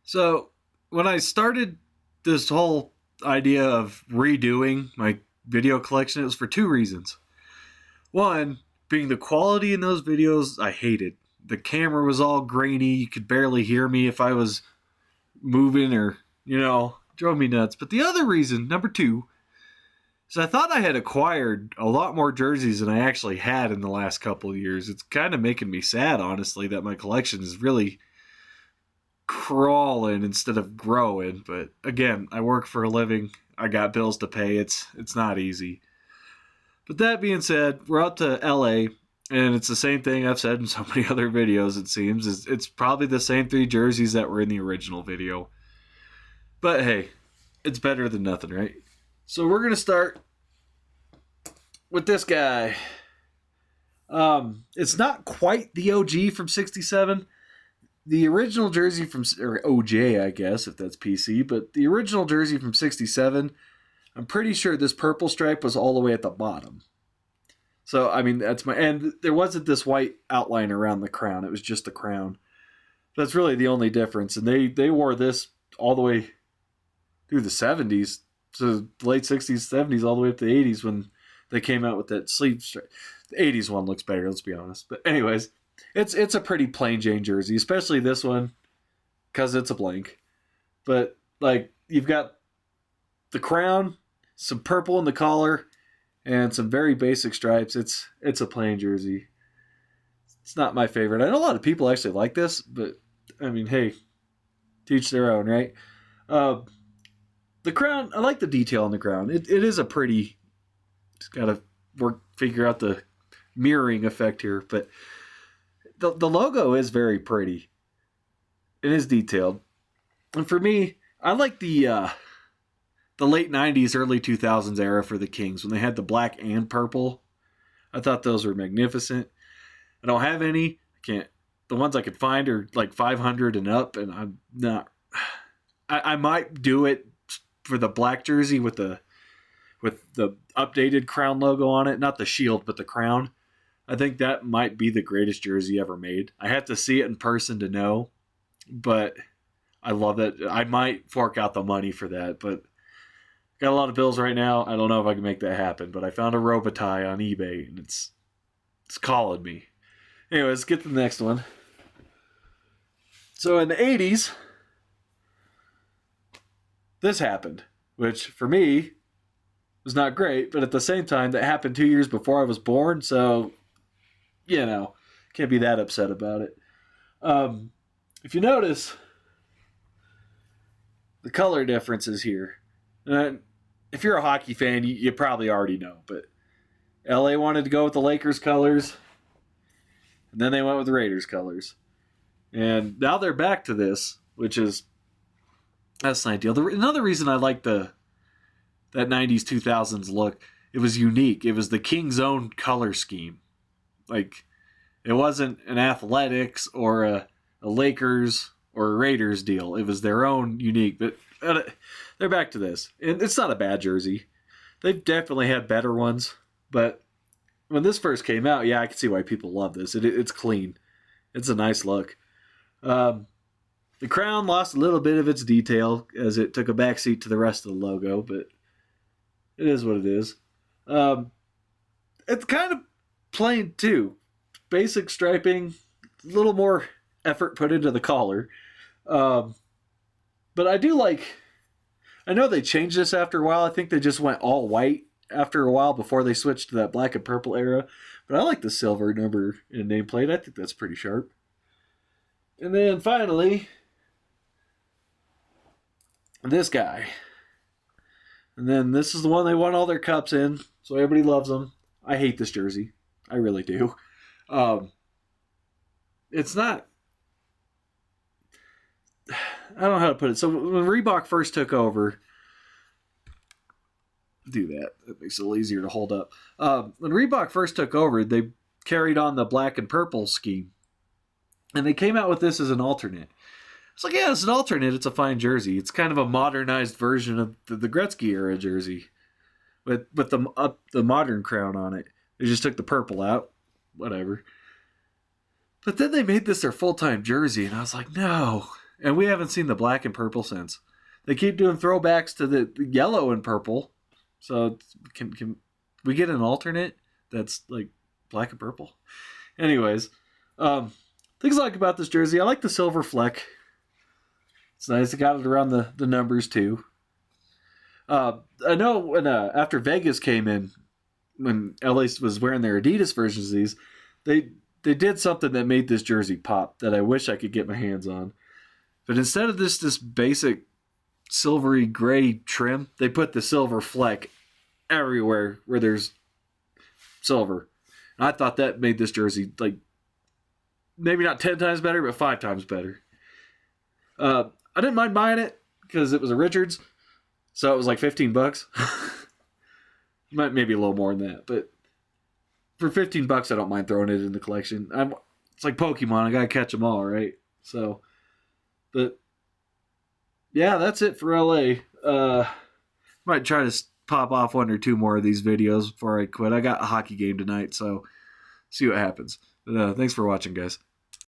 So when I started this whole idea of redoing my video collection, it was for two reasons. One, being the quality in those videos, I hated. The camera was all grainy. You could barely hear me if I was moving or, drove me nuts. But the other reason, number two, is I thought I had acquired a lot more jerseys than I actually had in the last couple of years. It's kind of making me sad, honestly, that my collection is really crawling instead of growing. But again, I work for a living. I got bills to pay. It's not easy. But that being said, we're out to LA, and it's the same thing I've said in so many other videos. It seems it's probably the same three jerseys that were in the original video. But hey, it's better than nothing, right? So we're gonna start with this guy. It's not quite the OG from '67. The original jersey from, or OJ, I guess, if that's PC, but the original jersey from '67, I'm pretty sure this purple stripe was all the way at the bottom. So, I mean, and there wasn't this white outline around the crown. It was just the crown. That's really the only difference. And they wore this all the way through the 70s, so the late 60s, 70s, all the way up to the 80s when they came out with that sleeve stripe. The 80s one looks better, let's be honest. But anyways, it's a pretty plain Jane jersey, especially this one, because it's a blank. But, like, you've got the crown, some purple in the collar, and some very basic stripes. It's a plain jersey. It's not my favorite. I know a lot of people actually like this, but, I mean, hey, teach their own, right? The crown, I like the detail on the crown. It is a pretty, just got to figure out the mirroring effect here, but the logo is very pretty. It is detailed. And for me, I like the late 90s, early 2000s era for the Kings when they had the black and purple. I thought those were magnificent. I don't have any. I can't. The ones I could find are like 500 and up, and I'm not. I might do it for the black jersey with the updated crown logo on it, not the shield, but the crown. I think that might be the greatest jersey ever made. I have to see it in person to know, but I love it. I might fork out the money for that, but got a lot of bills right now. I don't know if I can make that happen, but I found a Robitaille on eBay, and it's calling me. Anyway, let's get to the next one. So in the 80s, this happened, which for me was not great, but at the same time, that happened 2 years before I was born, so, can't be that upset about it. If you notice, the color differences here. If you're a hockey fan, you probably already know, but LA wanted to go with the Lakers colors, and then they went with the Raiders colors. And now they're back to this, which is, that's an ideal. Another reason I like that 90s, 2000s look, it was unique. It was the King's own color scheme. Like, it wasn't an Athletics or a Lakers or a Raiders deal. It was their own unique, but they're back to this. And it's not a bad jersey. They've definitely had better ones, but when this first came out, yeah, I can see why people love this. It's clean. It's a nice look. The crown lost a little bit of its detail as it took a backseat to the rest of the logo, but it is what it is. It's kind of plain, too. Basic striping, a little more effort put into the collar. But I do like, I know they changed this after a while. I think they just went all white after a while before they switched to that black and purple era. But I like the silver number and nameplate. I think that's pretty sharp. And then finally, this guy. And then this is the one they won all their cups in, so everybody loves them. I hate this jersey. I really do. It's not, I don't know how to put it. So when Reebok first took over, do that. It makes it a little easier to hold up. When Reebok first took over, they carried on the black and purple scheme. And they came out with this as an alternate. It's like, yeah, it's an alternate. It's a fine jersey. It's kind of a modernized version of the Gretzky era jersey with the modern crown on it. They just took the purple out. Whatever. But then they made this their full-time jersey, and I was like, no. And we haven't seen the black and purple since. They keep doing throwbacks to the yellow and purple. So can we get an alternate that's like black and purple? Anyways, things I like about this jersey, I like the silver fleck. It's nice. I got it around the numbers too. I know when after Vegas came in, when LA was wearing their Adidas versions of these, they did something that made this jersey pop that I wish I could get my hands on. But instead of this basic silvery gray trim, they put the silver fleck everywhere where there's silver. And I thought that made this jersey like maybe not 10 times better, but 5 times better. I didn't mind buying it because it was a Richards, so it was like $15. Maybe a little more than that, but for $15, I don't mind throwing it in the collection. It's like Pokemon; I gotta catch them all, right? So, but yeah, that's it for LA. Might try to pop off 1 or 2 more of these videos before I quit. I got a hockey game tonight, so see what happens. But thanks for watching, guys.